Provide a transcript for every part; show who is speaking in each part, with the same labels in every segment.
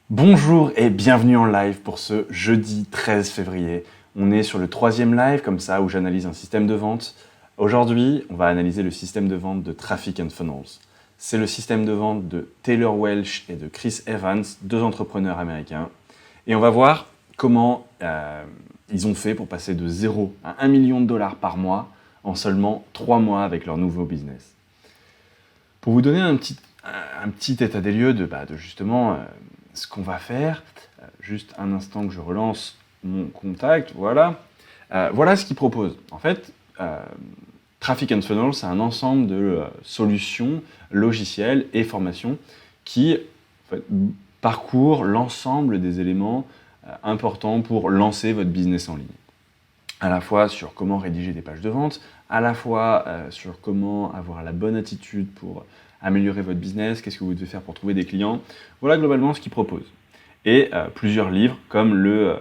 Speaker 1: Bonjour et bienvenue en live pour ce jeudi 13 février. On est sur le 3e live comme ça où j'analyse un système de vente. Aujourd'hui, on va analyser le système de vente de Traffic and Funnels. C'est le système de vente de Taylor Welch et de Chris Evans, deux entrepreneurs américains. Et on va voir comment ils ont fait pour passer de 0 à 1 million de dollars par mois en seulement 3 mois avec leur nouveau business. Pour vous donner un petit état des lieux de justement ce qu'on va faire, juste un instant que je relance mon contact, voilà. Voilà ce qu'ils proposent. En fait, Traffic and Funnel, c'est un ensemble de solutions, logiciels et formations qui en fait, parcourent l'ensemble des éléments importants pour lancer votre business en ligne. À la fois sur comment rédiger des pages de vente, à la fois sur comment avoir la bonne attitude pour améliorer votre business, qu'est-ce que vous devez faire pour trouver des clients. Voilà globalement ce qu'ils proposent. Et plusieurs livres comme le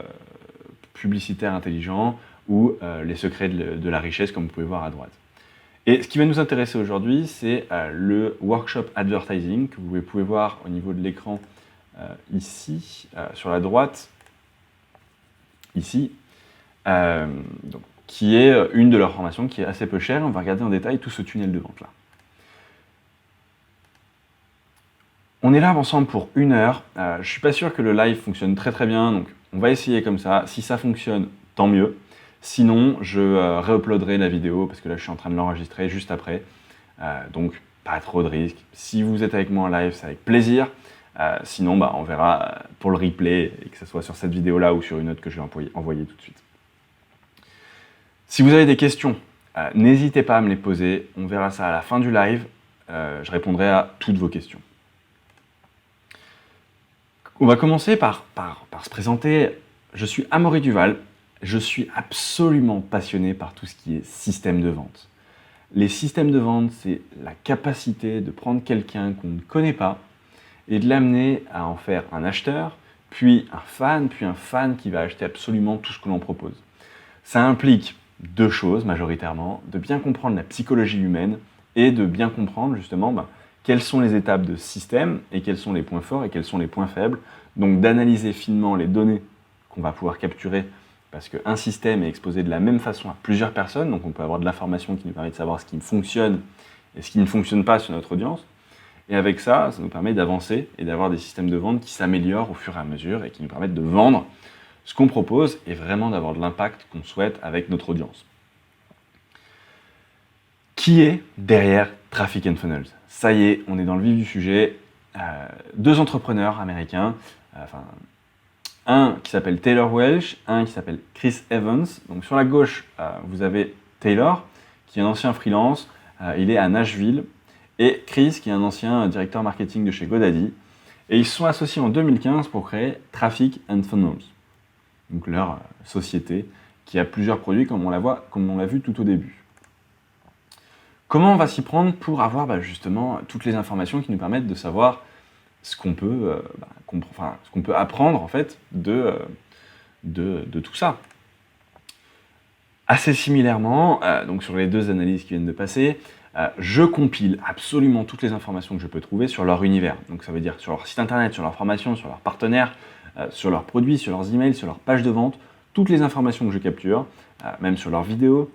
Speaker 1: publicitaire intelligent ou les secrets de la richesse, comme vous pouvez voir à droite. Et ce qui va nous intéresser aujourd'hui, c'est le workshop advertising que vous pouvez voir au niveau de l'écran ici, sur la droite, ici, donc, qui est une de leurs formations qui est assez peu chère. On va regarder en détail tout ce tunnel de vente là. On est là ensemble pour 1 heure. Je ne suis pas sûr que le live fonctionne très très bien, donc on va essayer comme ça. Si ça fonctionne, tant mieux. Sinon, je réuploaderai la vidéo parce que là je suis en train de l'enregistrer juste après. Donc pas trop de risques. Si vous êtes avec moi en live, c'est avec plaisir. Sinon, on verra pour le replay, et que ce soit sur cette vidéo-là ou sur une autre que je vais envoyer tout de suite. Si vous avez des questions, n'hésitez pas à me les poser. On verra ça à la fin du live. Je répondrai à toutes vos questions. On va commencer par se présenter. Je suis Amaury Duval. Je suis absolument passionné par tout ce qui est système de vente. Les systèmes de vente, c'est la capacité de prendre quelqu'un qu'on ne connaît pas et de l'amener à en faire un acheteur, puis un fan qui va acheter absolument tout ce que l'on propose. Ça implique 2 choses majoritairement, de bien comprendre la psychologie humaine et de bien comprendre justement quelles sont les étapes de système et quels sont les points forts et quels sont les points faibles. Donc d'analyser finement les données qu'on va pouvoir capturer parce qu'un système est exposé de la même façon à plusieurs personnes, donc on peut avoir de l'information qui nous permet de savoir ce qui fonctionne et ce qui ne fonctionne pas sur notre audience. Et avec ça, ça nous permet d'avancer et d'avoir des systèmes de vente qui s'améliorent au fur et à mesure et qui nous permettent de vendre ce qu'on propose et vraiment d'avoir de l'impact qu'on souhaite avec notre audience. Qui est derrière Traffic and Funnels? Ça y est, on est dans le vif du sujet. 2 entrepreneurs américains, un qui s'appelle Taylor Welch, un qui s'appelle Chris Evans. Donc sur la gauche, vous avez Taylor, qui est un ancien freelance, il est à Nashville, et Chris, qui est un ancien directeur marketing de chez GoDaddy. Et ils se sont associés en 2015 pour créer Traffic and Funnels, donc leur société qui a plusieurs produits comme on l'a vu tout au début. Comment on va s'y prendre pour avoir justement toutes les informations qui nous permettent de savoir ce qu'on peut apprendre en fait de tout ça. Assez similairement, donc sur les 2 analyses qui viennent de passer, je compile absolument toutes les informations que je peux trouver sur leur univers. Donc ça veut dire sur leur site internet, sur leurs formations, sur leurs partenaires, sur leurs produits, sur leurs emails, sur leurs pages de vente, toutes les informations que je capture, même sur leurs vidéos.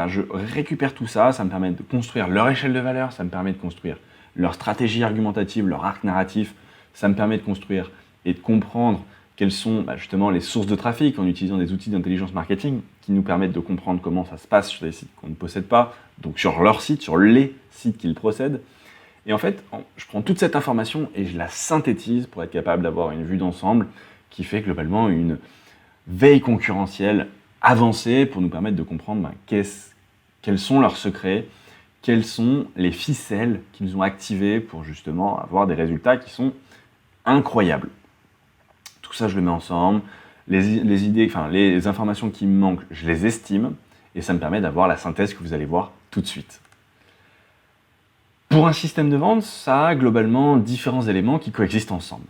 Speaker 1: Je récupère tout ça, ça me permet de construire leur échelle de valeur, ça me permet de construire leur stratégie argumentative, leur arc narratif, ça me permet de construire et de comprendre quelles sont justement les sources de trafic en utilisant des outils d'intelligence marketing qui nous permettent de comprendre comment ça se passe sur des sites qu'on ne possède pas, donc sur leur site, sur les sites qu'ils possèdent. Et en fait, je prends toute cette information et je la synthétise pour être capable d'avoir une vue d'ensemble qui fait globalement une veille concurrentielle avancée pour nous permettre de comprendre quels sont leurs secrets, quelles sont les ficelles qu'ils ont activées pour justement avoir des résultats qui sont incroyables. Tout ça, je le mets ensemble. Les informations qui me manquent, je les estime et ça me permet d'avoir la synthèse que vous allez voir tout de suite. Pour un système de vente, ça a globalement différents éléments qui coexistent ensemble.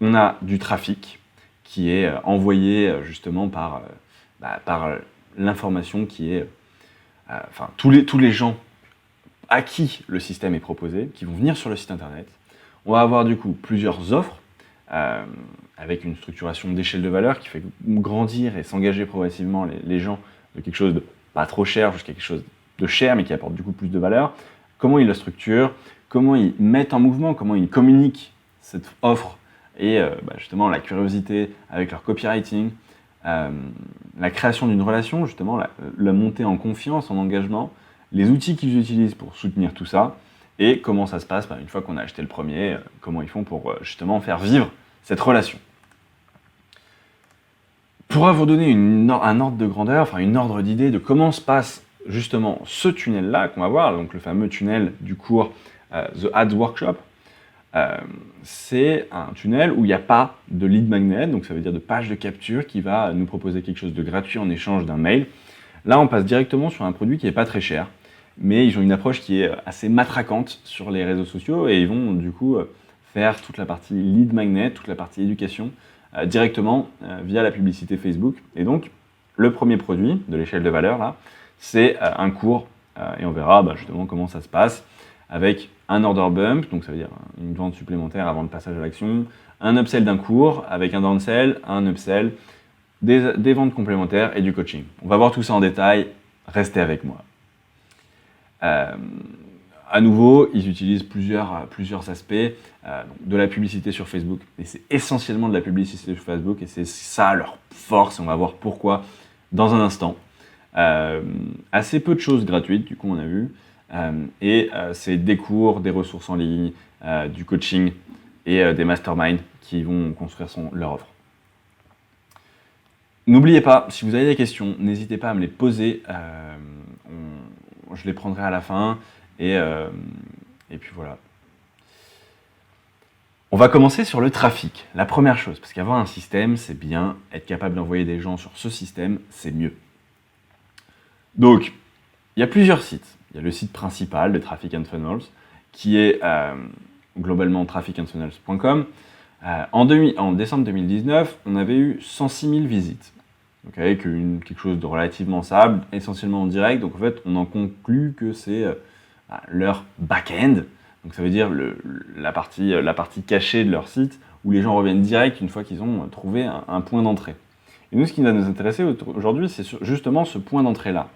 Speaker 1: On a du trafic qui est envoyé justement par l'information qui est... tous les gens à qui le système est proposé, qui vont venir sur le site internet. On va avoir du coup plusieurs offres avec une structuration d'échelle de valeur qui fait grandir et s'engager progressivement les gens de quelque chose de pas trop cher jusqu'à quelque chose de cher mais qui apporte du coup plus de valeur. Comment ils le structurent, comment ils mettent en mouvement, comment ils communiquent cette offre et justement la curiosité avec leur copywriting, la création d'une relation, justement la montée en confiance, en engagement, les outils qu'ils utilisent pour soutenir tout ça et comment ça se passe une fois qu'on a acheté le premier, comment ils font pour justement faire vivre cette relation. Pour vous donner un ordre de grandeur, enfin une ordre d'idée de comment se passe justement ce tunnel-là qu'on va voir, donc le fameux tunnel du cours The Ads Workshop, c'est un tunnel où il n'y a pas de lead magnet, donc ça veut dire de page de capture qui va nous proposer quelque chose de gratuit en échange d'un mail. Là, on passe directement sur un produit qui n'est pas très cher, mais ils ont une approche qui est assez matraquante sur les réseaux sociaux et ils vont du coup faire toute la partie lead magnet, toute la partie éducation directement via la publicité Facebook. Et donc, le premier produit de l'échelle de valeur, là, c'est un cours et on verra justement comment ça se passe avec un order bump, donc ça veut dire une vente supplémentaire avant le passage à l'action, un upsell d'un cours avec un downsell, un upsell, des ventes complémentaires et du coaching. On va voir tout ça en détail, restez avec moi. À nouveau, ils utilisent plusieurs aspects, de la publicité sur Facebook, et c'est essentiellement de la publicité sur Facebook, et c'est ça leur force, et on va voir pourquoi dans un instant. Assez peu de choses gratuites, du coup on a vu, et c'est des cours, des ressources en ligne, du coaching et des masterminds qui vont construire leur offre. N'oubliez pas, si vous avez des questions, n'hésitez pas à me les poser, je les prendrai à la fin, et puis voilà. On va commencer sur le trafic, la première chose, parce qu'avoir un système, c'est bien, être capable d'envoyer des gens sur ce système, c'est mieux. Donc, il y a plusieurs sites. Il y a le site principal de Traffic and Funnels, qui est globalement trafficandfunnels.com. En décembre 2019, on avait eu 106 000 visites. Donc avec quelque chose de relativement stable, essentiellement en direct. Donc en fait, on en conclut que c'est leur back-end. Donc ça veut dire la partie cachée de leur site, où les gens reviennent direct une fois qu'ils ont trouvé un point d'entrée. Et nous, ce qui va nous intéresser aujourd'hui, c'est justement ce point d'entrée-là.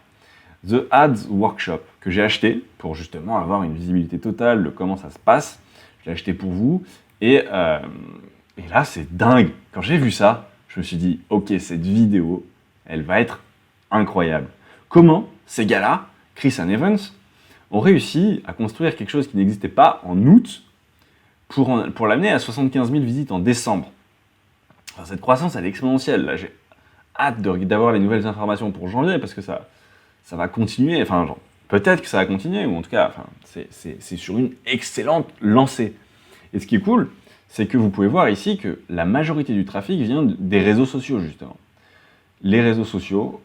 Speaker 1: The Ads Workshop, que j'ai acheté pour justement avoir une visibilité totale de comment ça se passe. Je l'ai acheté pour vous. Et là, c'est dingue. Quand j'ai vu ça, je me suis dit, ok, cette vidéo, elle va être incroyable. Comment ces gars-là, Chris and Evans, ont réussi à construire quelque chose qui n'existait pas en août pour l'amener à 75 000 visites en décembre. Enfin, cette croissance, elle est exponentielle. Là, j'ai hâte d'avoir les nouvelles informations pour janvier parce que ça va continuer. Enfin, peut-être que ça va continuer, ou en tout cas, c'est sur une excellente lancée. Et ce qui est cool, c'est que vous pouvez voir ici que la majorité du trafic vient des réseaux sociaux, justement. Les réseaux sociaux,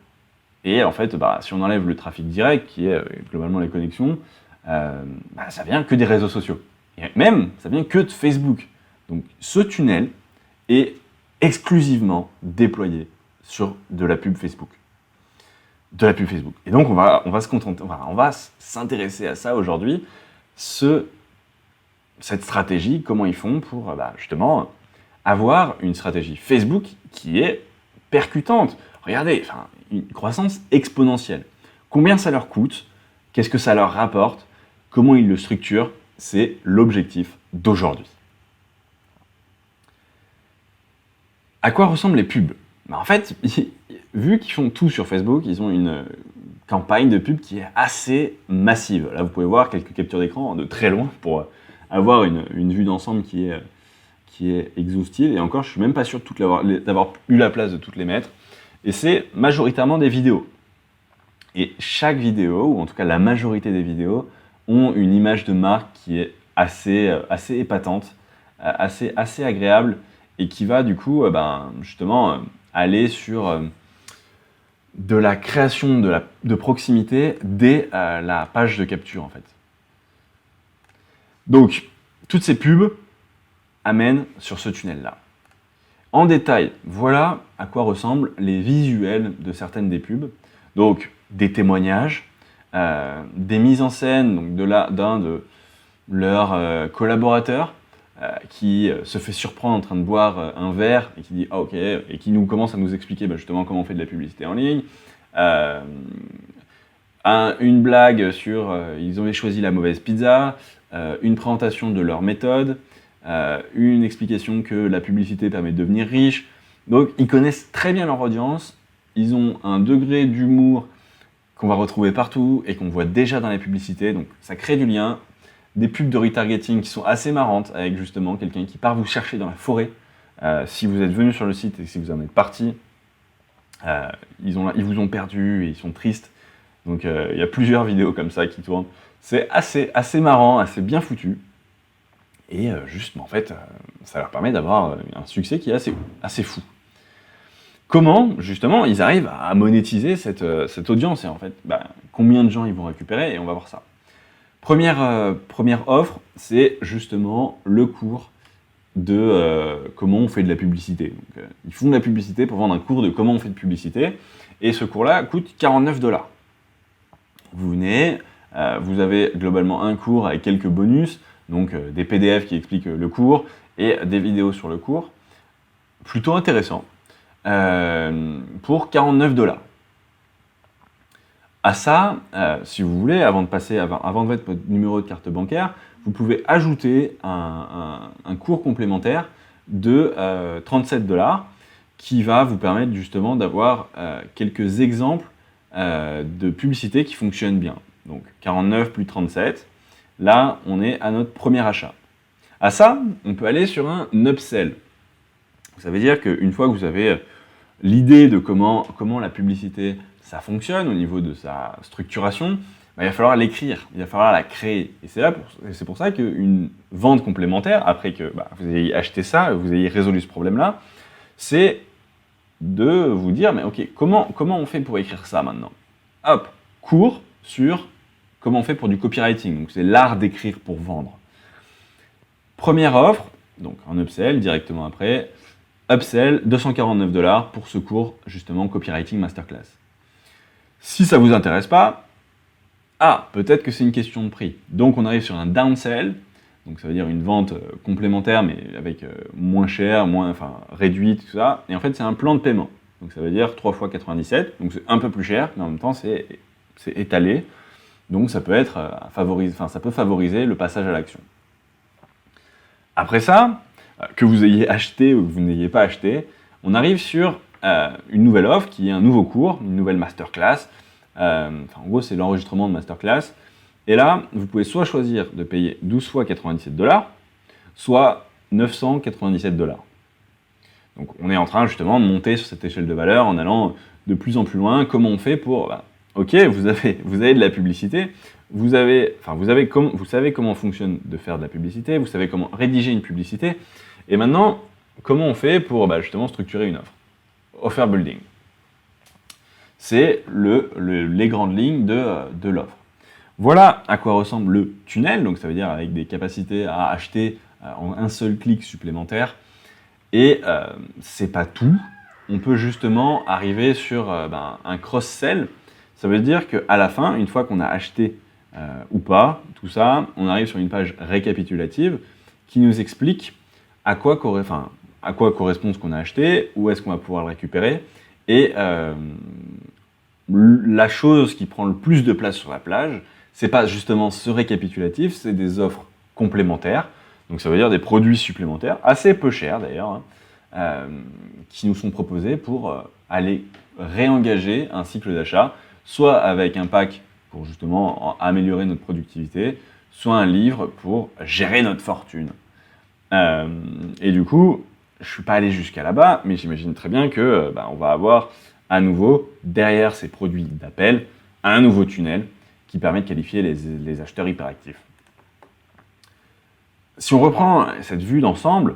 Speaker 1: et en fait, si on enlève le trafic direct, qui est globalement les connexions, ça vient que des réseaux sociaux. Et même, ça vient que de Facebook. Donc, ce tunnel est exclusivement déployé sur de la pub Facebook. Et donc, on va se contenter, on va s'intéresser à ça aujourd'hui. Cette stratégie, comment ils font pour justement avoir une stratégie Facebook qui est percutante. Regardez, une croissance exponentielle. Combien ça leur coûte? Qu'est-ce que ça leur rapporte? Comment ils le structurent? C'est l'objectif d'aujourd'hui. À quoi ressemblent les pubs? En fait, vu qu'ils font tout sur Facebook, ils ont une campagne de pub qui est assez massive. Là, vous pouvez voir quelques captures d'écran de très loin pour avoir une vue d'ensemble qui est exhaustive. Et encore, je ne suis même pas sûr d'avoir eu la place de toutes les mettre. Et c'est majoritairement des vidéos. Et chaque vidéo, ou en tout cas la majorité des vidéos, ont une image de marque qui est assez épatante, assez agréable, et qui va du coup justement aller sur de la création de proximité dès la page de capture en fait. Donc, toutes ces pubs amènent sur ce tunnel-là. En détail, voilà à quoi ressemblent les visuels de certaines des pubs. Donc, des témoignages, des mises en scène d'un de leurs collaborateurs, qui se fait surprendre en train de boire un verre et qui dit ah ok, et qui nous commence à nous expliquer justement comment on fait de la publicité en ligne. Une blague sur ils avaient choisi la mauvaise pizza, une présentation de leur méthode, une explication que la publicité permet de devenir riche. Donc ils connaissent très bien leur audience, ils ont un degré d'humour qu'on va retrouver partout et qu'on voit déjà dans les publicités, donc ça crée du lien. Des pubs de retargeting qui sont assez marrantes, avec justement quelqu'un qui part vous chercher dans la forêt. Si vous êtes venu sur le site et si vous en êtes parti, ils vous ont perdu et ils sont tristes. Donc il y a plusieurs vidéos comme ça qui tournent. C'est assez marrant, assez bien foutu. Et juste, en fait, ça leur permet d'avoir un succès qui est assez fou. Comment, justement, ils arrivent à monétiser cette audience et en fait, combien de gens ils vont récupérer, et on va voir ça. Première offre, c'est justement le cours de comment on fait de la publicité. Donc, ils font de la publicité pour vendre un cours de comment on fait de publicité, et ce cours-là coûte 49 $. Vous venez, vous avez globalement un cours avec quelques bonus, donc des PDF qui expliquent le cours, et des vidéos sur le cours, plutôt intéressant, pour 49 $. À ça, si vous voulez, avant de mettre votre numéro de carte bancaire, vous pouvez ajouter un cours complémentaire de 37 $ qui va vous permettre justement d'avoir quelques exemples de publicité qui fonctionnent bien. Donc 49 plus 37, là on est à notre premier achat. À ça, on peut aller sur un upsell. Ça veut dire qu'une fois que vous avez l'idée de comment la publicité ça fonctionne au niveau de sa structuration, il va falloir l'écrire, il va falloir la créer. Et c'est pour ça qu'une vente complémentaire, après que vous ayez acheté ça, vous ayez résolu ce problème-là, c'est de vous dire, mais ok, comment on fait pour écrire ça maintenant? Hop, cours sur comment on fait pour du copywriting. Donc c'est l'art d'écrire pour vendre. Première offre, donc en upsell directement après, upsell 249 $ pour ce cours justement copywriting masterclass. Si ça ne vous intéresse pas, peut-être que c'est une question de prix. Donc on arrive sur un downsell, donc ça veut dire une vente complémentaire mais avec moins cher, réduite, tout ça. Et en fait c'est un plan de paiement. Donc ça veut dire 3 fois 97, donc c'est un peu plus cher, mais en même temps c'est étalé. Donc ça peut ça peut favoriser le passage à l'action. Après ça, que vous ayez acheté ou que vous n'ayez pas acheté, on arrive sur une nouvelle offre qui est un nouveau cours, une nouvelle masterclass. En gros, c'est l'enregistrement de masterclass. Et là, vous pouvez soit choisir de payer 12 fois 97 $, soit 997 $. Donc on est en train justement de monter sur cette échelle de valeur en allant de plus en plus loin. Comment on fait pour... ok, vous avez de la publicité, vous savez comment fonctionne de faire de la publicité, vous savez comment rédiger une publicité, et maintenant, comment on fait pour justement structurer une offre? Offer building. C'est les grandes lignes de l'offre. Voilà à quoi ressemble le tunnel, donc ça veut dire avec des capacités à acheter en un seul clic supplémentaire. Et c'est pas tout, on peut justement arriver sur un cross-sell. Ça veut dire qu'à la fin, une fois qu'on a acheté ou pas, tout ça, on arrive sur une page récapitulative qui nous explique à quoi correspond ce qu'on a acheté, où est-ce qu'on va pouvoir le récupérer. Et la chose qui prend le plus de place sur la plage, c'est pas justement ce récapitulatif, c'est des offres complémentaires. Donc ça veut dire des produits supplémentaires, assez peu chers d'ailleurs, qui nous sont proposés pour aller réengager un cycle d'achat, soit avec un pack pour justement améliorer notre productivité, soit un livre pour gérer notre fortune. Et du coup, je ne suis pas allé jusqu'à là-bas, mais j'imagine très bien que on va avoir à nouveau, derrière ces produits d'appel, un nouveau tunnel qui permet de qualifier les acheteurs hyperactifs. Si on reprend cette vue d'ensemble,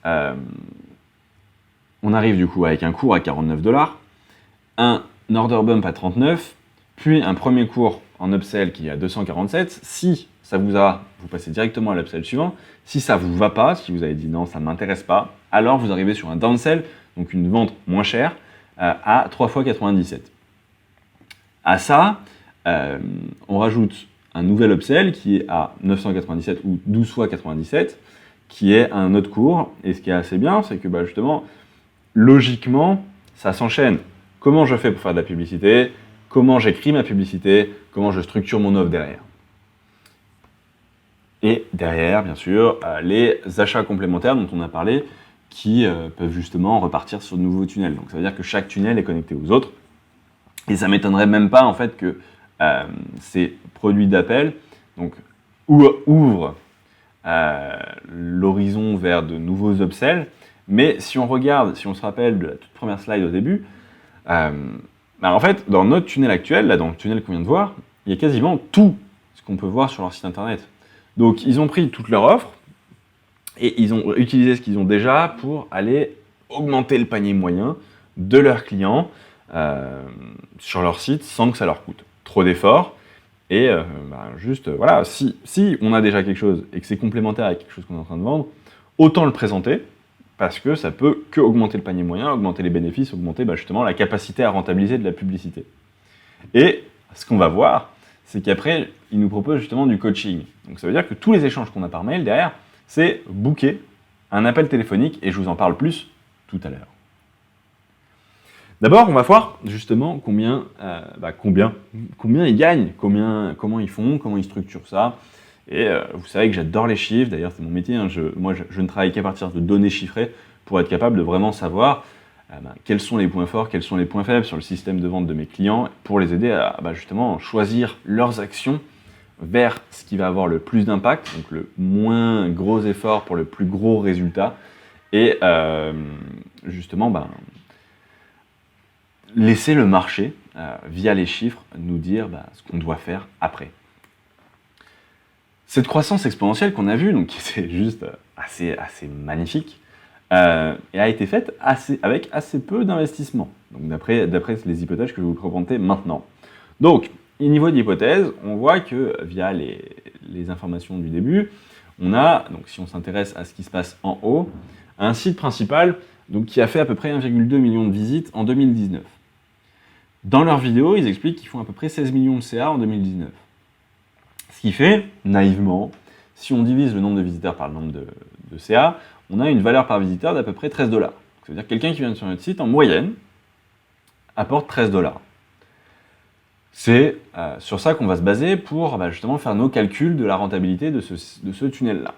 Speaker 1: on arrive du coup avec un cours à 49 $, un order bump à 39, puis un premier cours en upsell qui est à 247. Si ça vous va, vous passez directement à l'upsell suivant. Si ça ne vous va pas, si vous avez dit non, ça ne m'intéresse pas, alors vous arrivez sur un downsell, donc une vente moins chère, à 3 fois 97. À ça, on rajoute un nouvel upsell qui est à 997 ou 12 fois 97, qui est un autre cours. Et ce qui est assez bien, c'est que justement, logiquement, ça s'enchaîne. Comment je fais pour faire de la publicité? Comment j'écris ma publicité? Comment je structure mon offre derrière? Et derrière, bien sûr, les achats complémentaires dont on a parlé, qui peuvent justement repartir sur de nouveaux tunnels. Donc ça veut dire que chaque tunnel est connecté aux autres. Et ça ne m'étonnerait même pas en fait que ces produits d'appel ouvrent l'horizon vers de nouveaux upsells. Mais si on regarde, si on se rappelle de la toute première slide au début, en fait, dans notre tunnel actuel, là, dans le tunnel qu'on vient de voir, il y a quasiment tout ce qu'on peut voir sur leur site internet. Donc, ils ont pris toute leur offre et ils ont utilisé ce qu'ils ont déjà pour aller augmenter le panier moyen de leurs clients sur leur site sans que ça leur coûte trop d'efforts. Et voilà, si on a déjà quelque chose et que c'est complémentaire avec quelque chose qu'on est en train de vendre, autant le présenter parce que ça peut que augmenter le panier moyen, augmenter les bénéfices, augmenter justement la capacité à rentabiliser de la publicité. Et ce qu'on va voir, c'est qu'après, ils nous proposent justement du coaching. Donc ça veut dire que tous les échanges qu'on a par mail derrière, c'est booker un appel téléphonique et je vous en parle plus tout à l'heure. D'abord, on va voir justement combien ils gagnent, comment ils font, comment ils structurent ça. Et vous savez que j'adore les chiffres, d'ailleurs c'est mon métier, moi je ne travaille qu'à partir de données chiffrées pour être capable de vraiment savoir quels sont les points forts, quels sont les points faibles sur le système de vente de mes clients pour les aider à justement choisir leurs actions vers ce qui va avoir le plus d'impact, donc le moins gros effort pour le plus gros résultat, et justement laisser le marché, via les chiffres, nous dire ce qu'on doit faire après. Cette croissance exponentielle qu'on a vue, donc c'est juste assez magnifique, et a été faite avec assez peu d'investissement, donc d'après les hypothèses que je vais vous présenter maintenant. Donc, au niveau d'hypothèse, on voit que via les informations du début, on a, donc si on s'intéresse à ce qui se passe en haut, un site principal qui a fait à peu près 1,2 million de visites en 2019. Dans leur vidéo, ils expliquent qu'ils font à peu près 16 millions de CA en 2019. Ce qui fait, naïvement, si on divise le nombre de visiteurs par le nombre de CA, on a une valeur par visiteur d'à peu près 13 $. Ça veut dire que quelqu'un qui vient sur notre site, en moyenne, apporte 13 $. C'est sur ça qu'on va se baser pour justement faire nos calculs de la rentabilité de ce tunnel-là.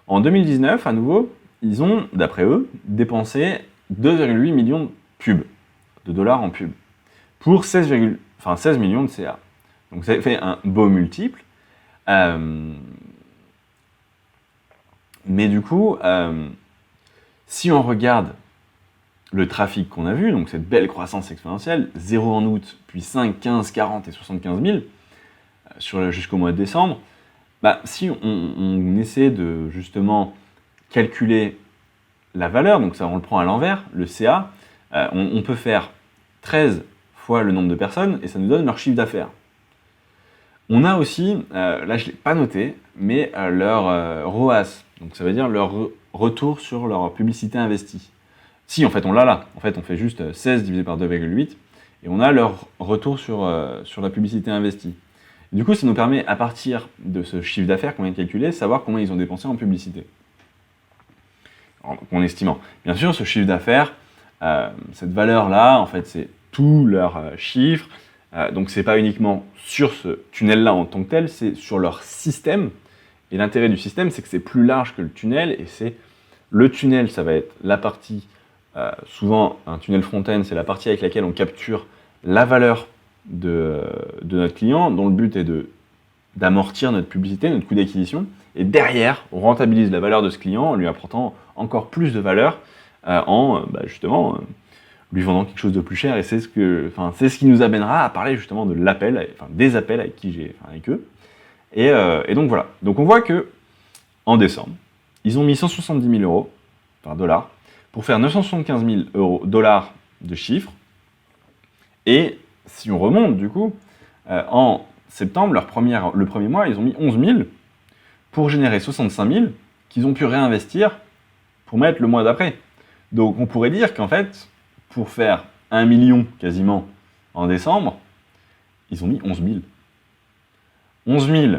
Speaker 1: En 2019, à nouveau, ils ont, d'après eux, dépensé 2,8 millions de dollars en pub, pour 16 millions de CA. Donc ça fait un beau multiple. Mais du coup, si on regarde le trafic qu'on a vu, donc cette belle croissance exponentielle, 0 en août, puis 5, 15, 40 et 75 000 jusqu'au mois de décembre, si on essaie de justement calculer la valeur, donc ça on le prend à l'envers, le CA, on peut faire 13 fois le nombre de personnes et ça nous donne leur chiffre d'affaires. On a aussi, là je ne l'ai pas noté, mais leur ROAS, donc ça veut dire leur retour sur leur publicité investie. Si, en fait on l'a là, en fait on fait juste 16 divisé par 2,8 et on a leur retour sur la publicité investie. Et du coup ça nous permet, à partir de ce chiffre d'affaires qu'on vient de calculer, savoir combien ils ont dépensé en publicité. En estimant. Bien sûr, ce chiffre d'affaires, cette valeur-là, en fait, c'est tous leurs chiffres. Donc, ce n'est pas uniquement sur ce tunnel-là en tant que tel, c'est sur leur système. Et l'intérêt du système, c'est que c'est plus large que le tunnel. Et c'est le tunnel, ça va être la partie, souvent un tunnel front-end, c'est la partie avec laquelle on capture la valeur de notre client, dont le but est d'amortir notre publicité, notre coût d'acquisition. Et derrière, on rentabilise la valeur de ce client en lui apportant encore plus de valeur justement lui vendant quelque chose de plus cher. Et c'est ce qui nous amènera à parler justement de l'appel, des appels avec eux. Et donc voilà. Donc on voit que en décembre, ils ont mis 170 000 $, pour faire 975 000 $ de chiffre. Et si on remonte du coup, en septembre, le premier mois, ils ont mis 11 000 pour générer 65 000 qu'ils ont pu réinvestir pour mettre le mois d'après. Donc on pourrait dire qu'en fait, pour faire 1 million quasiment en décembre, ils ont mis 11 000. 11 000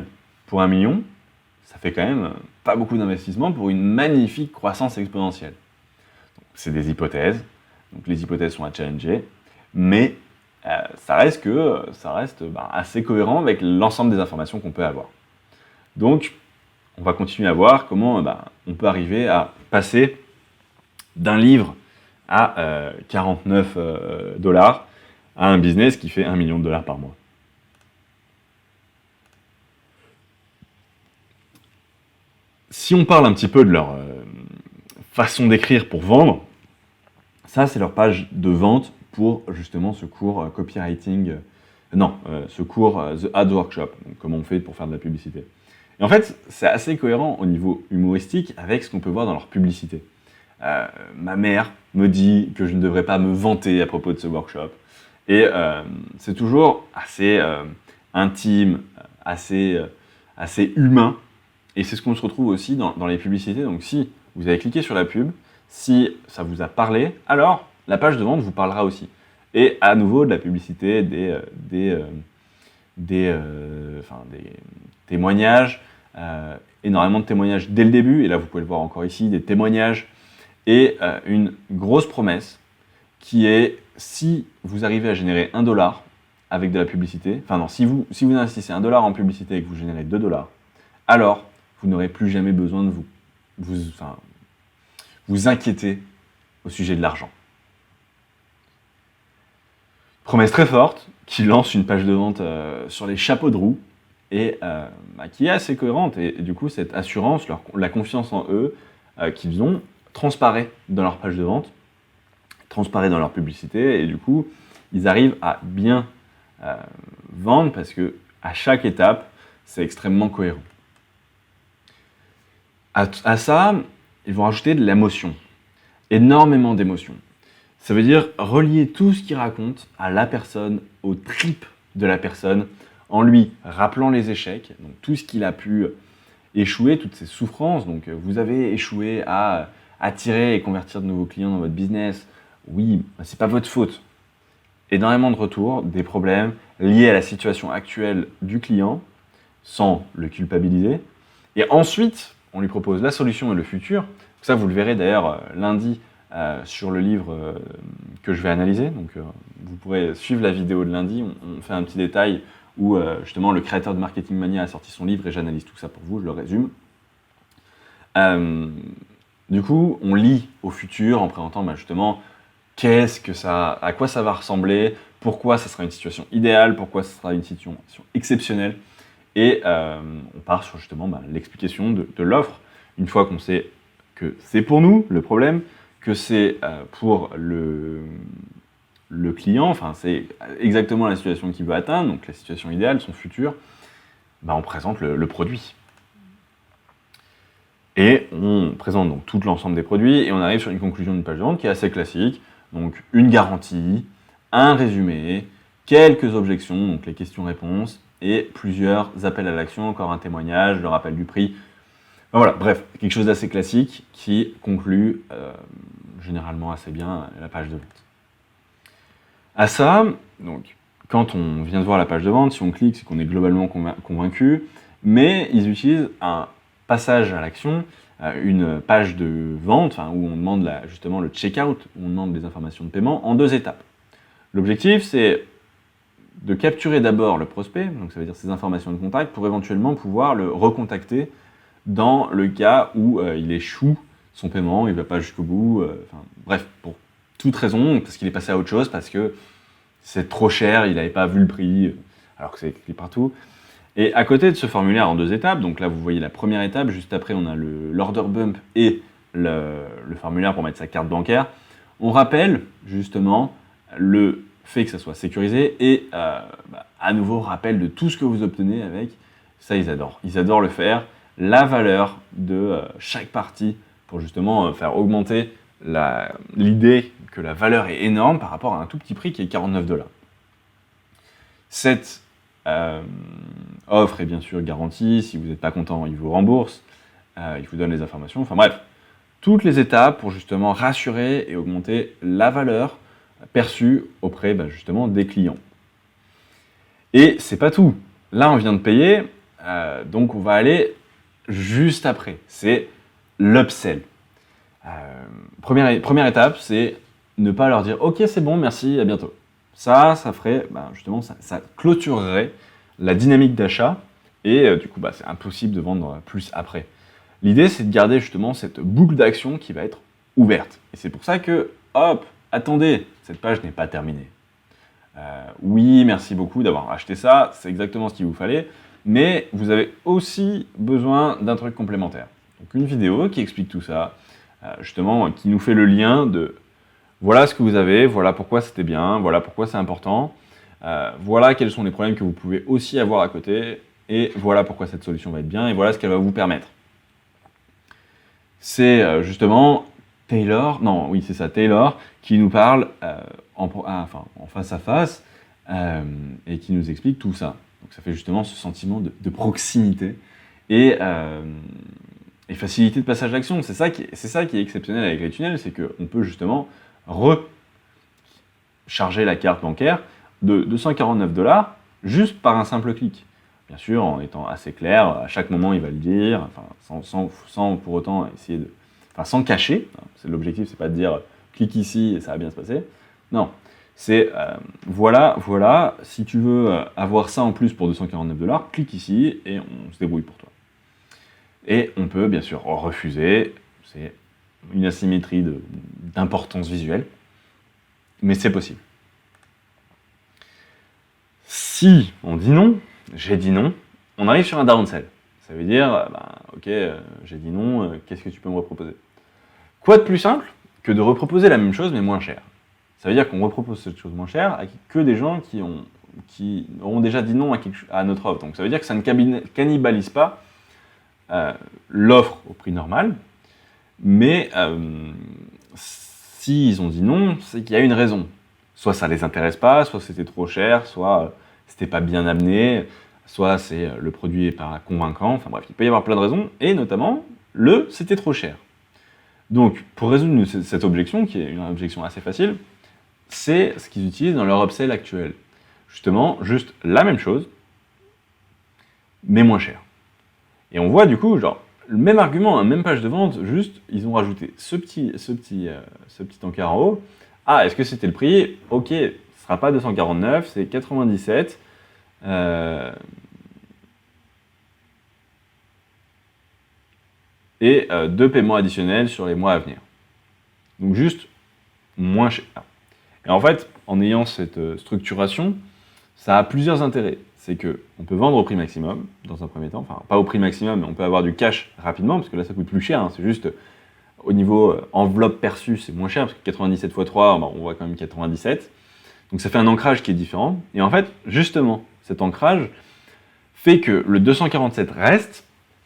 Speaker 1: pour 1 million, ça fait quand même pas beaucoup d'investissement pour une magnifique croissance exponentielle. C'est des hypothèses, donc les hypothèses sont à challenger, mais ça reste assez cohérent avec l'ensemble des informations qu'on peut avoir. Donc, on va continuer à voir comment on peut arriver à passer d'un livre à 49 dollars à un business qui fait 1 million de dollars par mois. Si on parle un petit peu de leur façon d'écrire pour vendre, ça c'est leur page de vente pour justement ce cours copywriting, ce cours The Ads Workshop, donc comment on fait pour faire de la publicité. Et en fait, c'est assez cohérent au niveau humoristique avec ce qu'on peut voir dans leur publicité. Ma mère me dit que je ne devrais pas me vanter à propos de ce workshop. Et c'est toujours assez intime, assez humain. Et c'est ce qu'on se retrouve aussi dans les publicités. Donc si vous avez cliqué sur la pub, si ça vous a parlé, alors la page de vente vous parlera aussi. Et à nouveau, de la publicité, des témoignages, énormément de témoignages dès le début. Et là, vous pouvez le voir encore ici, des témoignages. Et une grosse promesse qui est, si vous arrivez à générer 1 dollar avec de la publicité, si vous investissez 1 dollar en publicité et que vous générez 2 dollars, alors vous n'aurez plus jamais besoin de vous inquiéter au sujet de l'argent. Promesse très forte qui lance une page de vente sur les chapeaux de roue et qui est assez cohérente. Et du coup, cette assurance, la confiance en eux qu'ils ont, transparaît dans leur page de vente, transparaît dans leur publicité, et du coup, ils arrivent à bien vendre parce que à chaque étape, c'est extrêmement cohérent. À ça, ils vont rajouter de l'émotion, énormément d'émotion. Ça veut dire relier tout ce qu'ils racontent à la personne, aux tripes de la personne, en lui rappelant les échecs, donc tout ce qu'il a pu échouer, toutes ses souffrances. Donc vous avez échoué à attirer et convertir de nouveaux clients dans votre business. Oui, c'est pas votre faute. Énormément de retours, des problèmes liés à la situation actuelle du client, sans le culpabiliser. Et ensuite, on lui propose la solution et le futur. Ça, vous le verrez d'ailleurs lundi sur le livre que je vais analyser. Donc, vous pourrez suivre la vidéo de lundi. On fait un petit détail où justement le créateur de Marketing Mania a sorti son livre et j'analyse tout ça pour vous, je le résume. Du coup, on lit au futur en présentant justement à quoi ça va ressembler, pourquoi ça sera une situation idéale, pourquoi ça sera une situation exceptionnelle. Et on part sur justement l'explication de l'offre, une fois qu'on sait que c'est pour nous le problème, que c'est pour le client, c'est exactement la situation qu'il veut atteindre, donc la situation idéale, son futur, on présente le produit. Et on présente donc tout l'ensemble des produits et on arrive sur une conclusion d'une page de vente qui est assez classique, donc une garantie, un résumé, quelques objections, donc les questions-réponses, et plusieurs appels à l'action, encore un témoignage, le rappel du prix. Voilà, bref, quelque chose d'assez classique qui conclut généralement assez bien la page de vente. À ça, donc, quand on vient de voir la page de vente, si on clique, c'est qu'on est globalement convaincu, mais ils utilisent un passage à l'action, une page de vente où on demande justement le checkout, où on demande des informations de paiement en 2 étapes. L'objectif, c'est de capturer d'abord le prospect, donc ça veut dire ses informations de contact, pour éventuellement pouvoir le recontacter dans le cas où il échoue son paiement, il ne va pas jusqu'au bout, bref, pour toute raison, parce qu'il est passé à autre chose, parce que c'est trop cher, il n'avait pas vu le prix, alors que c'est écrit partout. Et à côté de ce formulaire en 2 étapes, donc là vous voyez la première étape, juste après on a l'order bump et le formulaire pour mettre sa carte bancaire, on rappelle justement le fait que ça soit sécurisé et à nouveau rappel de tout ce que vous obtenez avec, ça ils adorent le faire, la valeur de chaque partie pour justement faire augmenter l'idée que la valeur est énorme par rapport à un tout petit prix qui est 49 $. Cette offre est bien sûr garantie, si vous n'êtes pas content, il vous rembourse, il vous donne les informations, bref, toutes les étapes pour justement rassurer et augmenter la valeur perçue auprès justement des clients. Et c'est pas tout. Là, on vient de payer, donc on va aller juste après. C'est l'upsell. Première étape, c'est ne pas leur dire « Ok, c'est bon, merci, à bientôt ». Ça ferait, justement, ça clôturerait la dynamique d'achat et du coup, c'est impossible de vendre plus après. L'idée, c'est de garder justement cette boucle d'action qui va être ouverte. Et c'est pour ça que, hop, attendez, cette page n'est pas terminée. Oui, merci beaucoup d'avoir acheté ça, c'est exactement ce qu'il vous fallait, mais vous avez aussi besoin d'un truc complémentaire. Donc une vidéo qui explique tout ça, justement, qui nous fait le lien de voilà ce que vous avez, voilà pourquoi c'était bien, voilà pourquoi c'est important, voilà quels sont les problèmes que vous pouvez aussi avoir à côté, et voilà pourquoi cette solution va être bien, et voilà ce qu'elle va vous permettre. C'est justement Taylor qui nous parle en face à face et qui nous explique tout ça. Donc ça fait justement ce sentiment de proximité et facilité de passage d'action. C'est ça qui est exceptionnel avec les tunnels, c'est qu'on peut justement recharger la carte bancaire de 249$ juste par un simple clic. Bien sûr, en étant assez clair, à chaque moment il va le dire, sans pour autant essayer de... sans cacher, c'est l'objectif, c'est pas de dire clique ici et ça va bien se passer. Non, c'est voilà, si tu veux avoir ça en plus pour 249$, clique ici et on se débrouille pour toi. Et on peut bien sûr refuser, c'est une asymétrie d'importance visuelle, mais c'est possible. Si on dit non, j'ai dit non, on arrive sur un downsell. Ça veut dire, ok, j'ai dit non, qu'est-ce que tu peux me reproposer? Quoi de plus simple que de reproposer la même chose mais moins cher? Ça veut dire qu'on repropose cette chose moins chère à que des gens qui auront déjà dit non à notre offre. Donc ça veut dire que ça ne cannibalise pas l'offre au prix normal, mais s'ils ont dit non, c'est qu'il y a une raison. Soit ça les intéresse pas, soit c'était trop cher, soit c'était pas bien amené, soit c'est le produit n'est pas convaincant, enfin bref, il peut y avoir plein de raisons, et notamment c'était trop cher. Donc pour résoudre cette objection, qui est une objection assez facile, c'est ce qu'ils utilisent dans leur upsell actuel. Justement, juste la même chose, mais moins cher. Et on voit du coup, genre, le même argument, même page de vente, juste, ils ont rajouté ce petit encart en haut. Ah, est-ce que c'était le prix? Ok, ce ne sera pas 249, c'est 97. Et 2 paiements additionnels sur les mois à venir. Donc juste moins cher. Et en fait, en ayant cette structuration, ça a plusieurs intérêts. C'est qu'on peut vendre au prix maximum, dans un premier temps. Enfin, pas au prix maximum, mais on peut avoir du cash rapidement, parce que là, ça coûte plus cher. Hein. C'est juste, au niveau enveloppe perçue, c'est moins cher, parce que 97 x 3, on voit quand même 97. Donc ça fait un ancrage qui est différent. Et en fait, justement, cet ancrage fait que le 247 reste.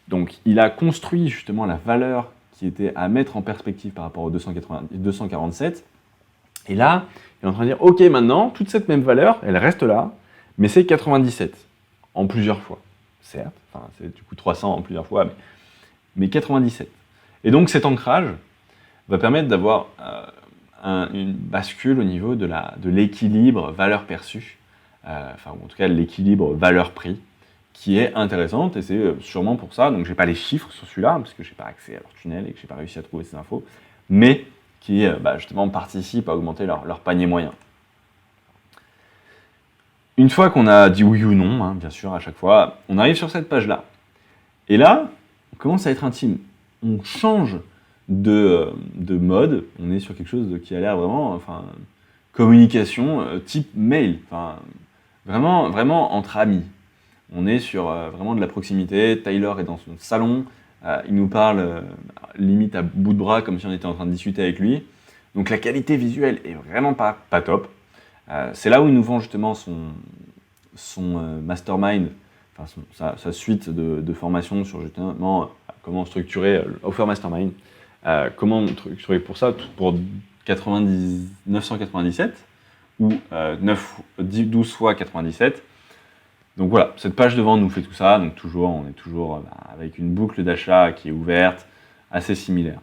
Speaker 1: Donc il a construit justement la valeur qui était à mettre en perspective par rapport au 247. Et là, il est en train de dire, ok, maintenant, toute cette même valeur, elle reste là, mais c'est 97 en plusieurs fois, certes. Enfin, c'est du coup 300 en plusieurs fois, mais 97. Et donc cet ancrage va permettre d'avoir une bascule au niveau de l'équilibre valeur perçue, enfin, ou en tout cas l'équilibre valeur-prix, qui est intéressante, et c'est sûrement pour ça, donc j'ai pas les chiffres sur celui-là, parce que j'ai pas accès à leur tunnel et que j'ai pas réussi à trouver ces infos, mais qui justement participent à augmenter leur panier moyen. Une fois qu'on a dit oui ou non, hein, bien sûr, à chaque fois, on arrive sur cette page-là. Et là, on commence à être intime. On change de mode, on est sur quelque chose qui a l'air vraiment, enfin, communication type mail, enfin, vraiment entre amis. On est sur vraiment de la proximité. Taylor est dans son salon, il nous parle limite à bout de bras, comme si on était en train de discuter avec lui. Donc la qualité visuelle est vraiment pas top. C'est là où il nous vend justement son mastermind, enfin sa suite de formations sur justement comment structurer Offer Mastermind, comment structurer pour ça, pour 997 ou 12 fois 97. Donc voilà, cette page de vente nous fait tout ça, donc on est toujours avec une boucle d'achat qui est ouverte, assez similaire.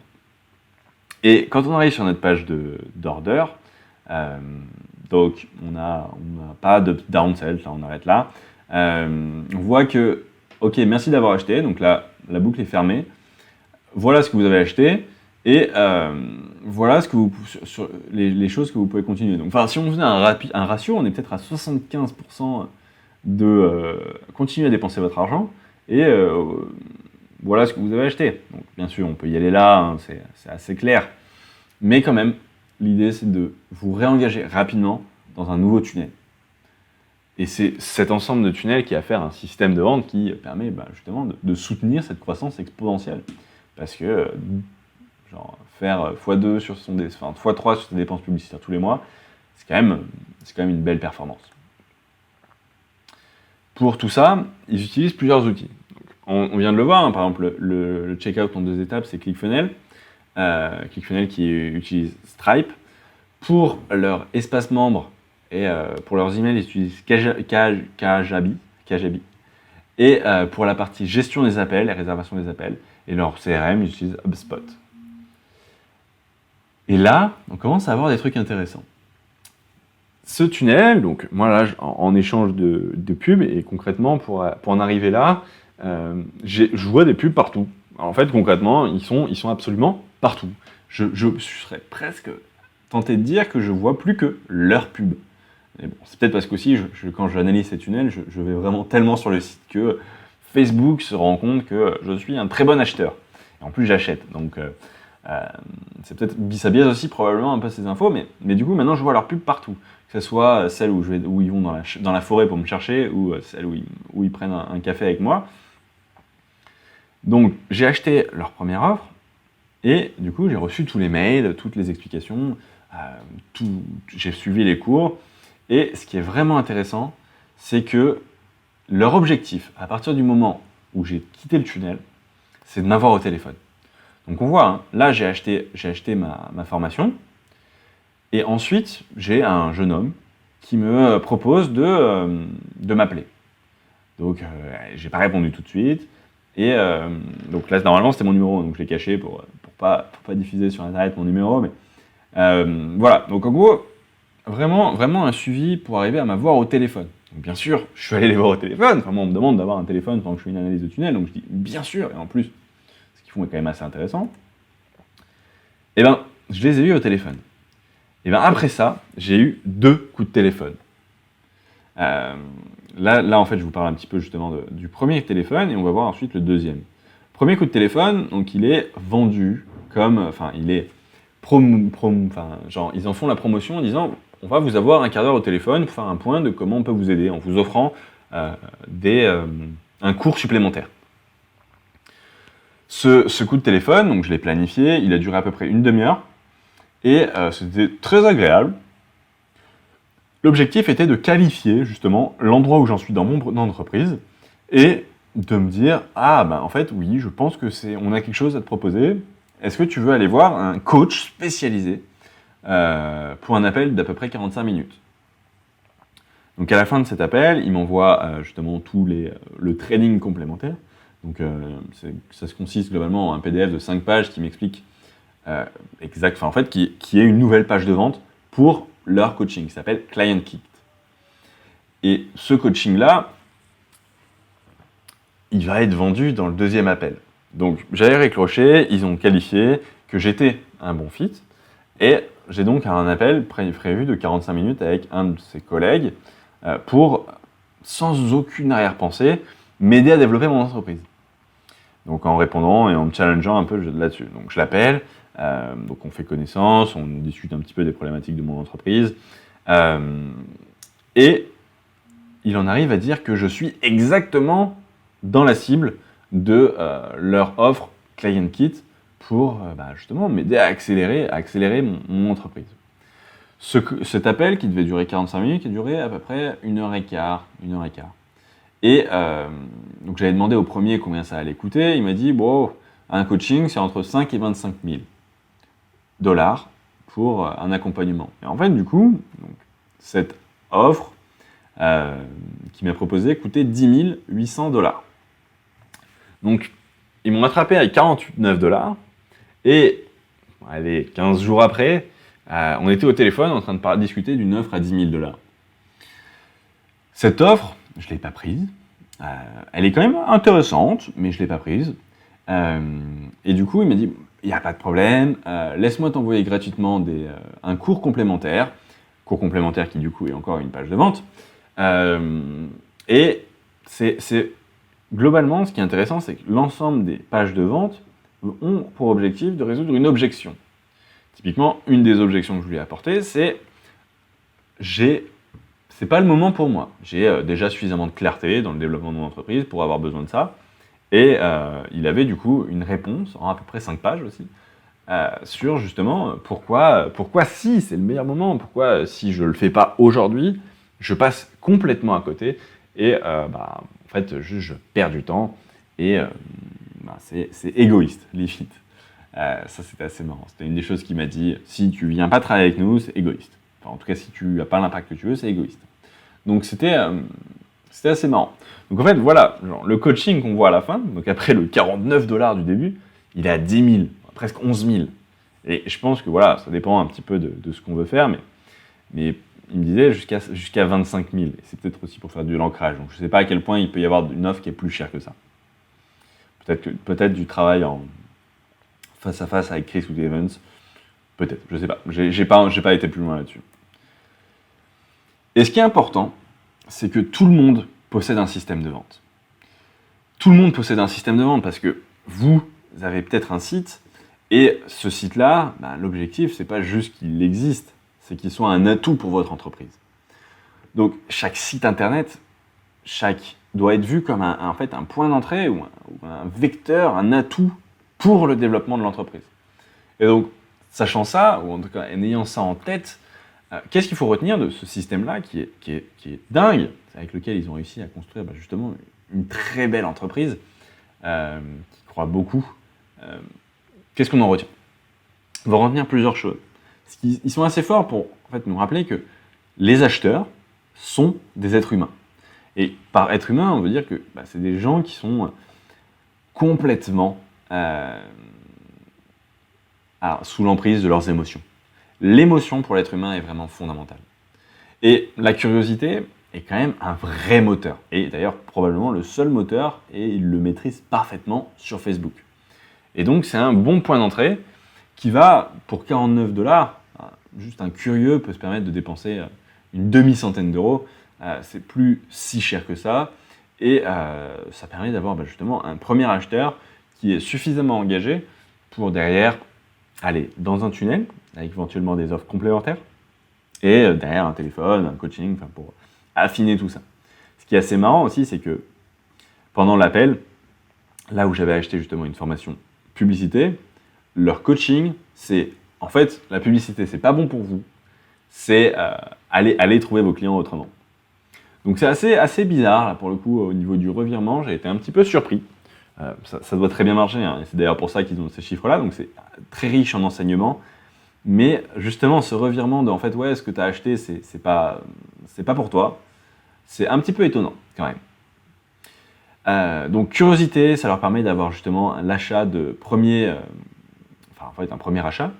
Speaker 1: Et quand on arrive sur notre page d'order, donc on n'a pas de downsell, là on arrête là, on voit que, ok, merci d'avoir acheté, donc là, la boucle est fermée. Voilà ce que vous avez acheté et voilà ce que sur les choses que vous pouvez continuer. Donc, si on faisait un ratio, on est peut-être à 75% de continuer à dépenser votre argent et voilà ce que vous avez acheté. Donc, bien sûr, on peut y aller là, hein, c'est assez clair. Mais quand même, l'idée, c'est de vous réengager rapidement dans un nouveau tunnel. Et c'est cet ensemble de tunnels qui va faire un système de vente qui permet justement de soutenir cette croissance exponentielle. Parce que faire x2 sur x3 sur ses dépenses publicitaires tous les mois, c'est quand même une belle performance. Pour tout ça, ils utilisent plusieurs outils. Donc, on vient de le voir, hein, par exemple, le checkout en 2 étapes, c'est ClickFunnels. ClickFunnels qui utilise Stripe. Pour leur espace membre et pour leurs emails, ils utilisent Kajabi. Et pour la partie gestion des appels et réservation des appels, et leur CRM, ils utilisent HubSpot. Et là, on commence à avoir des trucs intéressants. Ce tunnel, donc moi là, en échange de pubs, et concrètement, pour en arriver là, je vois des pubs partout. Alors, en fait, concrètement, ils sont absolument partout. Je serais presque tenté de dire que je vois plus que leurs pubs. Bon, c'est peut-être parce qu'aussi, quand j'analyse ces tunnels, je vais vraiment tellement sur le site que Facebook se rend compte que je suis un très bon acheteur. Et en plus, j'achète. Donc, c'est peut-être biais aussi probablement un peu ces infos, mais du coup, maintenant, je vois leurs pubs partout. Que ce soit celles où ils vont dans la forêt pour me chercher, ou celles où ils prennent un café avec moi. Donc, j'ai acheté leur première offre, et du coup, j'ai reçu tous les mails, toutes les explications, j'ai suivi les cours. Et ce qui est vraiment intéressant, c'est que leur objectif, à partir du moment où j'ai quitté le tunnel, c'est de m'avoir au téléphone. Donc on voit, hein, là j'ai acheté ma formation, et ensuite j'ai un jeune homme qui me propose de m'appeler. Donc j'ai pas répondu tout de suite, et donc là normalement c'était mon numéro, donc je l'ai caché pour pas diffuser sur internet mon numéro, mais voilà, donc en gros, vraiment un suivi pour arriver à m'avoir au téléphone. Donc bien sûr, je suis allé les voir au téléphone. Enfin, moi, on me demande d'avoir un téléphone pendant que je fais une analyse de tunnel, donc je dis bien sûr, et en plus, ce qu'ils font est quand même assez intéressant. Et je les ai eus au téléphone. Et après ça, j'ai eu 2 coups de téléphone. Là, en fait, je vous parle un petit peu justement du premier téléphone, et on va voir ensuite le deuxième. Premier coup de téléphone, donc il est vendu comme, il est ils en font la promotion en disant on va vous avoir un quart d'heure au téléphone pour faire un point de comment on peut vous aider en vous offrant un cours supplémentaire. Ce coup de téléphone, donc je l'ai planifié, il a duré à peu près une demi-heure et c'était très agréable. L'objectif était de qualifier justement l'endroit où j'en suis dans mon entreprise et de me dire en fait oui, je pense que on a quelque chose à te proposer. Est-ce que tu veux aller voir un coach spécialisé pour un appel d'à peu près 45 minutes? Donc à la fin de cet appel, il m'envoie justement le training complémentaire. Donc ça se consiste globalement en un PDF de 5 pages qui m'explique qui est une nouvelle page de vente pour leur coaching, qui s'appelle Client Kit. Et ce coaching-là, il va être vendu dans le deuxième appel. Donc j'avais récroché, ils ont qualifié que j'étais un bon fit, et j'ai donc un appel prévu de 45 minutes avec un de ses collègues pour, sans aucune arrière-pensée, m'aider à développer mon entreprise. Donc en répondant et en me challengeant un peu là-dessus. Donc je l'appelle, donc on fait connaissance, on discute un petit peu des problématiques de mon entreprise, et il en arrive à dire que je suis exactement dans la cible de leur offre Client Kit pour justement m'aider à accélérer mon entreprise. Cet appel qui devait durer 45 minutes, qui a duré à peu près 1h15. Et donc j'avais demandé au premier combien ça allait coûter. Il m'a dit, un coaching, c'est entre 5 et 25 000 $ pour un accompagnement. Et en fait, du coup, cette offre qui m'a proposé coûtait 10 800 $. Donc, ils m'ont attrapé avec 49 $. Et, 15 jours après, on était au téléphone en train de discuter d'une offre à 10 000 $. Cette offre, je ne l'ai pas prise. Elle est quand même intéressante, mais je ne l'ai pas prise. Et du coup, il m'a dit, il n'y a pas de problème, laisse-moi t'envoyer gratuitement un cours complémentaire qui du coup est encore une page de vente. Et c'est globalement, ce qui est intéressant, c'est que l'ensemble des pages de vente ont pour objectif de résoudre une objection. Typiquement, une des objections que je lui ai apportées, c'est pas le moment pour moi. J'ai déjà suffisamment de clarté dans le développement de mon entreprise pour avoir besoin de ça. Et il avait du coup une réponse, en à peu près 5 pages aussi, sur justement pourquoi si c'est le meilleur moment, pourquoi si je ne le fais pas aujourd'hui, je passe complètement à côté et en fait je perds du temps et c'est égoïste, limite. Ça c'était assez marrant. C'était une des choses qu'il m'a dit, si tu viens pas travailler avec nous, c'est égoïste. Enfin, en tout cas, si tu n'as pas l'impact que tu veux, c'est égoïste. Donc c'était assez marrant. Donc en fait, voilà, genre, le coaching qu'on voit à la fin, donc après le 49 $ du début, il est à 10 000, presque 11 000. Et je pense que voilà, ça dépend un petit peu de ce qu'on veut faire, mais il me disait jusqu'à 25 000. Et c'est peut-être aussi pour faire de l'ancrage. Donc je ne sais pas à quel point il peut y avoir une offre qui est plus chère que ça. Peut-être du travail en face à face avec Chris ou Evans. Peut-être, je ne sais pas. J'ai pas été plus loin là-dessus. Et ce qui est important, c'est que tout le monde possède un système de vente. Tout le monde possède un système de vente parce que vous avez peut-être un site et ce site-là, l'objectif, c'est pas juste qu'il existe, c'est qu'il soit un atout pour votre entreprise. Donc chaque site internet, doit être vu comme un point d'entrée ou un vecteur, un atout pour le développement de l'entreprise. Et donc, sachant ça, ou en tout cas en ayant ça en tête, qu'est-ce qu'il faut retenir de ce système-là qui est dingue, avec lequel ils ont réussi à construire justement une très belle entreprise qui croit beaucoup. Qu'est-ce qu'on en retient? On va retenir plusieurs choses. Ils sont assez forts pour nous rappeler que les acheteurs sont des êtres humains. Et par être humain, on veut dire que c'est des gens qui sont complètement sous l'emprise de leurs émotions. L'émotion pour l'être humain est vraiment fondamentale. Et la curiosité est quand même un vrai moteur. Et d'ailleurs, probablement le seul moteur, et il le maîtrise parfaitement sur Facebook. Et donc, c'est un bon point d'entrée qui va, pour 49 $, juste un curieux peut se permettre de dépenser une demi-centaine d'euros. C'est plus si cher que ça. Et ça permet d'avoir justement un premier acheteur qui est suffisamment engagé pour derrière aller dans un tunnel, avec éventuellement des offres complémentaires, et derrière un téléphone, un coaching, pour affiner tout ça. Ce qui est assez marrant aussi, c'est que pendant l'appel, là où j'avais acheté justement une formation publicité, leur coaching, c'est en fait, la publicité, c'est pas bon pour vous, c'est aller trouver vos clients autrement. Donc c'est assez bizarre, là, pour le coup, au niveau du revirement, j'ai été un petit peu surpris. Ça doit très bien marcher, hein, et c'est d'ailleurs pour ça qu'ils ont ces chiffres-là, donc c'est très riche en enseignements. Mais justement, ce revirement de, ce que tu as acheté, c'est pas pour toi, c'est un petit peu étonnant, quand même. Donc curiosité, ça leur permet d'avoir justement l'achat de un premier achat,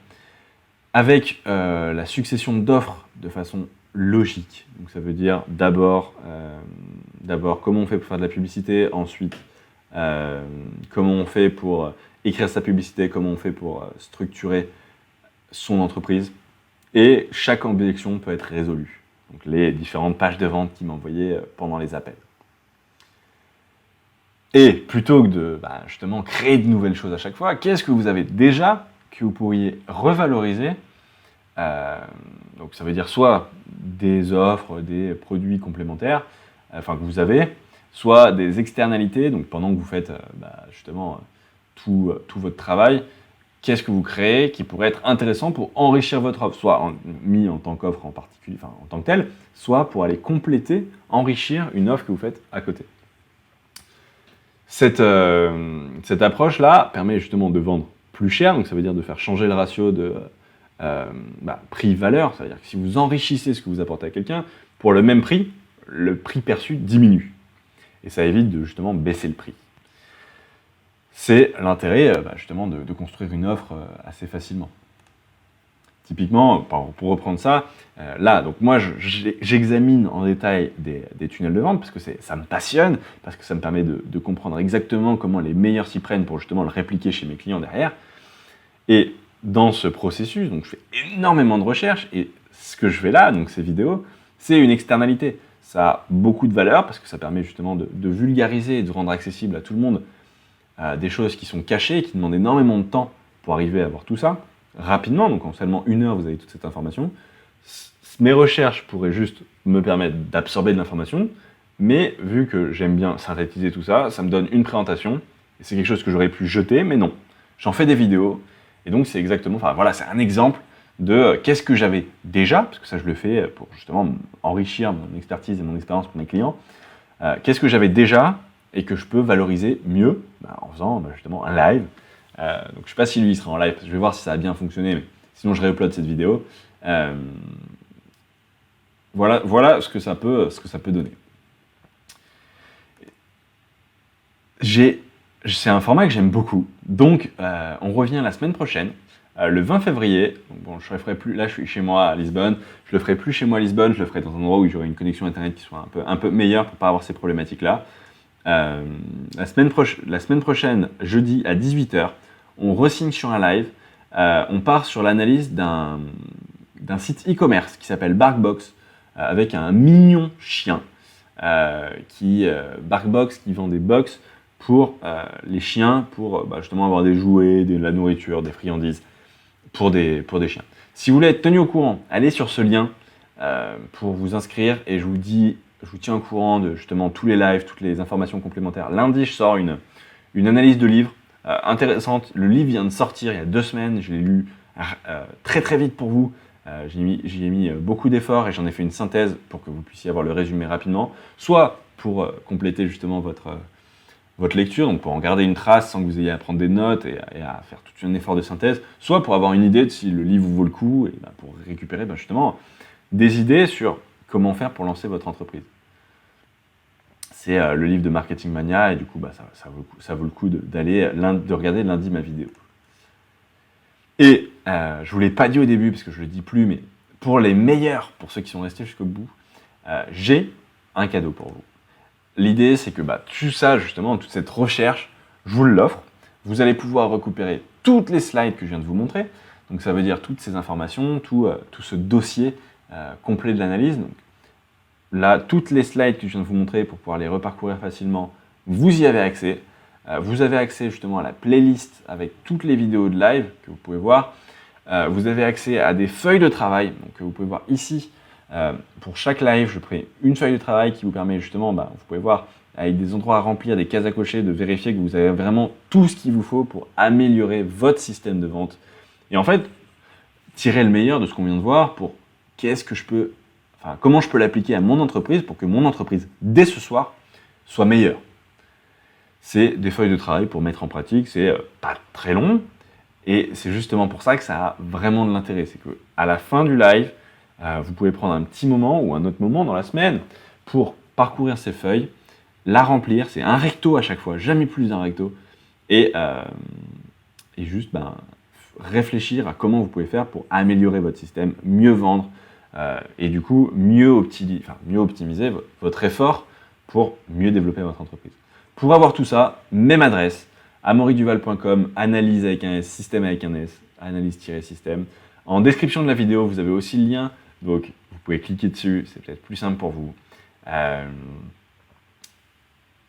Speaker 1: avec la succession d'offres de façon logique. Donc ça veut dire d'abord comment on fait pour faire de la publicité, ensuite comment on fait pour écrire sa publicité, comment on fait pour structurer son entreprise. Et chaque objection peut être résolue. Donc les différentes pages de vente qu'il m'envoyaient pendant les appels. Et plutôt que de justement créer de nouvelles choses à chaque fois, qu'est-ce que vous avez déjà que vous pourriez revaloriser? Donc ça veut dire soit des offres, des produits complémentaires que vous avez, soit des externalités, donc pendant que vous faites justement tout votre travail, qu'est-ce que vous créez qui pourrait être intéressant pour enrichir votre offre, soit mis en tant qu'offre en particulier, en tant que telle, soit pour aller compléter, enrichir une offre que vous faites à côté. Cette approche-là permet justement de vendre plus cher, donc ça veut dire de faire changer le ratio de prix-valeur, c'est-à-dire que si vous enrichissez ce que vous apportez à quelqu'un, pour le même prix, le prix perçu diminue. Et ça évite de justement baisser le prix. C'est l'intérêt justement de construire une offre assez facilement. Typiquement, pour reprendre ça, là, donc moi, j'examine en détail des tunnels de vente parce que ça me passionne, parce que ça me permet de comprendre exactement comment les meilleurs s'y prennent pour justement le répliquer chez mes clients derrière. Et dans ce processus, donc je fais énormément de recherches et ce que je fais là, donc ces vidéos, c'est une externalité. Ça a beaucoup de valeur parce que ça permet justement de vulgariser et de rendre accessible à tout le monde des choses qui sont cachées et qui demandent énormément de temps pour arriver à voir tout ça rapidement. Donc en seulement 1 heure, vous avez toute cette information. Mes recherches pourraient juste me permettre d'absorber de l'information, mais vu que j'aime bien synthétiser tout ça, ça me donne une présentation et c'est quelque chose que j'aurais pu jeter, mais non. J'en fais des vidéos et donc c'est exactement, enfin voilà, c'est un exemple de qu'est-ce que j'avais déjà, parce que ça je le fais pour justement enrichir mon expertise et mon expérience pour mes clients, qu'est-ce que j'avais déjà et que je peux valoriser mieux en faisant justement un live. Donc je ne sais pas si lui il sera en live, parce que je vais voir si ça a bien fonctionné, mais sinon je réupload cette vidéo. Voilà ce que ça peut donner. C'est un format que j'aime beaucoup, donc on revient la semaine prochaine. Le 20 février, donc bon, je le ferai plus, là je suis chez moi à Lisbonne, je le ferai plus chez moi à Lisbonne, je le ferai dans un endroit où j'aurai une connexion internet qui soit un peu meilleure pour ne pas avoir ces problématiques-là. La semaine prochaine, jeudi à 18h, on re-signe sur un live, on part sur l'analyse d'un site e-commerce qui s'appelle Barkbox, avec un mignon chien, Barkbox qui vend des box pour les chiens, pour justement avoir des jouets, de la nourriture, des friandises, pour des chiens. Si vous voulez être tenu au courant, allez sur ce lien pour vous inscrire et je vous tiens au courant de justement tous les lives, toutes les informations complémentaires. Lundi, je sors une analyse de livre intéressante. Le livre vient de sortir il y a 2 semaines, je l'ai lu très très vite pour vous. J'y ai mis beaucoup d'efforts et j'en ai fait une synthèse pour que vous puissiez avoir le résumé rapidement, soit pour compléter justement votre lecture, donc pour en garder une trace sans que vous ayez à prendre des notes et à faire tout un effort de synthèse, soit pour avoir une idée de si le livre vous vaut le coup et pour récupérer justement des idées sur comment faire pour lancer votre entreprise. C'est le livre de Marketing Mania et du coup ça vaut le coup de regarder lundi ma vidéo. Et je ne vous l'ai pas dit au début parce que je ne le dis plus, mais pour les meilleurs, pour ceux qui sont restés jusqu'au bout, j'ai un cadeau pour vous. L'idée, c'est que tout ça, justement, toute cette recherche, je vous l'offre. Vous allez pouvoir récupérer toutes les slides que je viens de vous montrer. Donc ça veut dire toutes ces informations, tout ce dossier complet de l'analyse. Donc là, toutes les slides que je viens de vous montrer pour pouvoir les reparcourir facilement, vous y avez accès. Vous avez accès justement à la playlist avec toutes les vidéos de live que vous pouvez voir. Vous avez accès à des feuilles de travail donc, que vous pouvez voir ici. Pour chaque live, je crée une feuille de travail qui vous permet justement, vous pouvez voir avec des endroits à remplir, des cases à cocher, de vérifier que vous avez vraiment tout ce qu'il vous faut pour améliorer votre système de vente. Et en fait, tirer le meilleur de ce qu'on vient de voir pour comment je peux l'appliquer à mon entreprise pour que mon entreprise, dès ce soir, soit meilleure. C'est des feuilles de travail pour mettre en pratique, c'est pas très long, et c'est justement pour ça que ça a vraiment de l'intérêt. C'est qu'à la fin du live, vous pouvez prendre un petit moment ou un autre moment dans la semaine pour parcourir ces feuilles, la remplir, c'est un recto à chaque fois, jamais plus d'un recto, et juste réfléchir à comment vous pouvez faire pour améliorer votre système, mieux vendre, et du coup mieux optimiser votre effort pour mieux développer votre entreprise. Pour avoir tout ça, même adresse, amauryduval.com, analyse avec un S, système avec un S, analyse-système. En description de la vidéo, vous avez aussi le lien, donc vous pouvez cliquer dessus, c'est peut-être plus simple pour vous.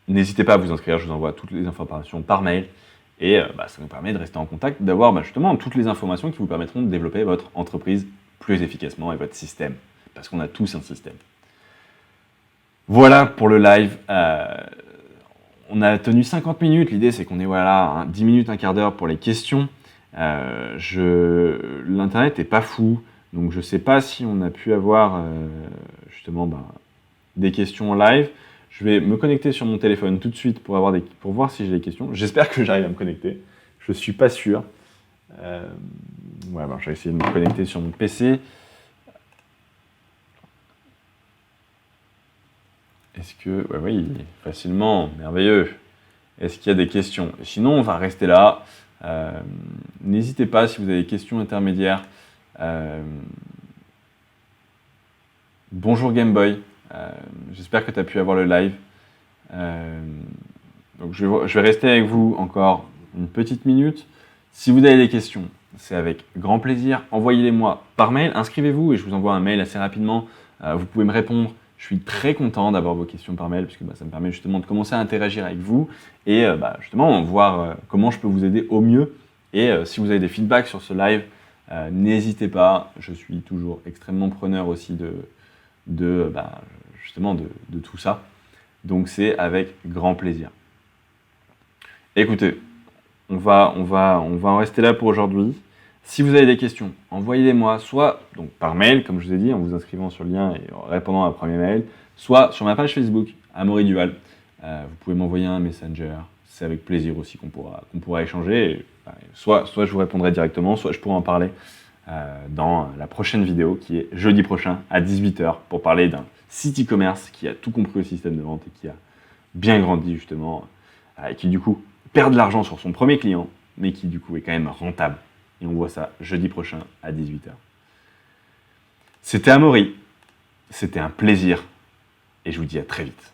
Speaker 1: N'hésitez pas à vous inscrire, je vous envoie toutes les informations par mail et ça nous permet de rester en contact, d'avoir justement toutes les informations qui vous permettront de développer votre entreprise plus efficacement et votre système, parce qu'on a tous un système. Voilà pour le live. On a tenu 50 minutes, l'idée c'est qu'on ait 10 minutes, un quart d'heure pour les questions. L'internet n'est pas fou, donc je ne sais pas si on a pu avoir justement des questions en live. Je vais me connecter sur mon téléphone tout de suite pour voir si j'ai des questions. J'espère que j'arrive à me connecter. Je ne suis pas sûr. Je vais essayer de me connecter sur mon PC. Est-ce que... Oui, facilement, merveilleux. Est-ce qu'il y a des questions? Sinon, on va rester là. N'hésitez pas, si vous avez des questions intermédiaires, Bonjour Game Boy, j'espère que tu as pu avoir le live. Donc je vais rester avec vous encore une petite minute. Si vous avez des questions, c'est avec grand plaisir. Envoyez-les-moi par mail, inscrivez-vous et je vous envoie un mail assez rapidement. Vous pouvez me répondre. Je suis très content d'avoir vos questions par mail parce que ça me permet justement de commencer à interagir avec vous et justement voir comment je peux vous aider au mieux. Et si vous avez des feedbacks sur ce live, n'hésitez pas. Je suis toujours extrêmement preneur aussi justement de tout ça. Donc c'est avec grand plaisir. Écoutez, on va en rester là pour aujourd'hui. Si vous avez des questions, envoyez-les-moi soit donc par mail, comme je vous ai dit, en vous inscrivant sur le lien et en répondant à un premier mail, soit sur ma page Facebook, Amaury Duval. Vous pouvez m'envoyer un messenger. C'est avec plaisir aussi qu'on pourra échanger. Et, soit je vous répondrai directement, soit je pourrai en parler dans la prochaine vidéo qui est jeudi prochain à 18h pour parler d'un site e-commerce qui a tout compris au système de vente et qui a bien grandi justement et qui du coup perd de l'argent sur son premier client mais qui du coup est quand même rentable. Et on voit ça jeudi prochain à 18h. C'était Amaury, c'était un plaisir et je vous dis à très vite.